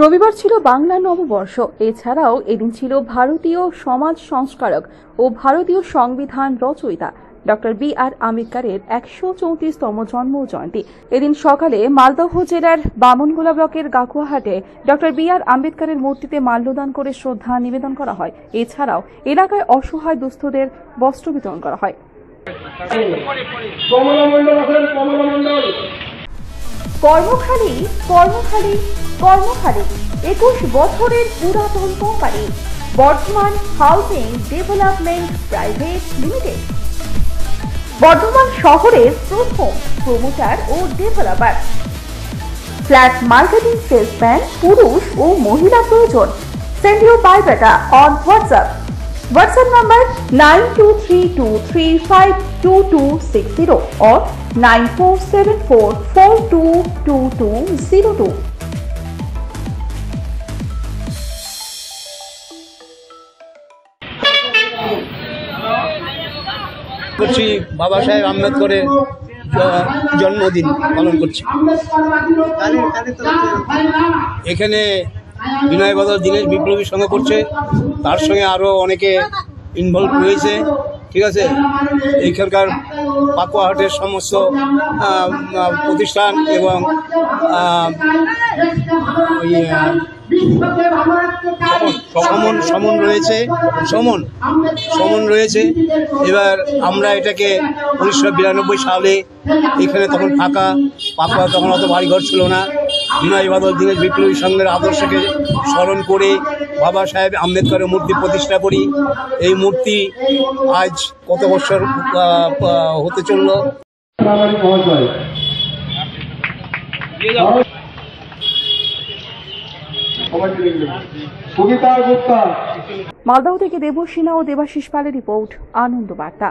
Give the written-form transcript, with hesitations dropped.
রবিবার ছিল বাংলা নববর্ষ। এছাড়াও এদিন ছিল ভারতীয় সমাজ সংস্কারক ও ভারতীয় সংবিধান রচয়িতা ডক্টর বি.আর. আম্বেদকরের 134তম জন্ম জয়ন্তী। এদিন সকালে মালদহ জেলার বামনগোলা ব্লকের গাকুয়াহাটে ডক্টর বি.আর. আম্বেদকরের মূর্তিতে মাল্যদান করে শ্রদ্ধা নিবেদন করা হয়। এছাড়াও এলাকায় অসহায় দুস্থদের বস্ত্র বিতরণ করা হয়। কর্মখালী কর্মখালী কর্মখালী 21 বছরের পুরাতন company Bardhaman housing development private limited, Bardhaman শহরের প্রথম প্রমোটার ও ডেভেলপার। ফ্ল্যাট মার্কেটিং সেলসম্যান পুরুষ ও মহিলা প্রয়োজন। Send your biodata on WhatsApp. WhatsApp number 9232352260 or 9474422202। করছি বাবা সাহেব আম্বেদকরের জন্মদিন পালন করছি। এখানে বিনয় বাদল দীনেশ বিপ্লবীর সঙ্গে করছে, তার সঙ্গে আরও অনেকে ইনভলভ রয়েছে। ঠিক আছে, এইখানকার পাকুয়াহাটের সমস্ত প্রতিষ্ঠান এবং সমন রয়েছে। এবার আমরা এটাকে 1992 সালে এখানে তখন ফাঁকা পাকুয়া, তখন অত বাড়িঘর ছিল না। বিনয় বাদল দীনেশ বিপ্লবী সংঘের আদর্শকে স্মরণ করে বাবা সাহেব আম্বেদকরের মূর্তি প্রতিষ্ঠা করি। এই মূর্তি আজ কত বছর হতে চলল। মালদহ থেকে দেবসিনা ও দেবাশিস পালের রিপোর্ট, আনন্দ বার্তা।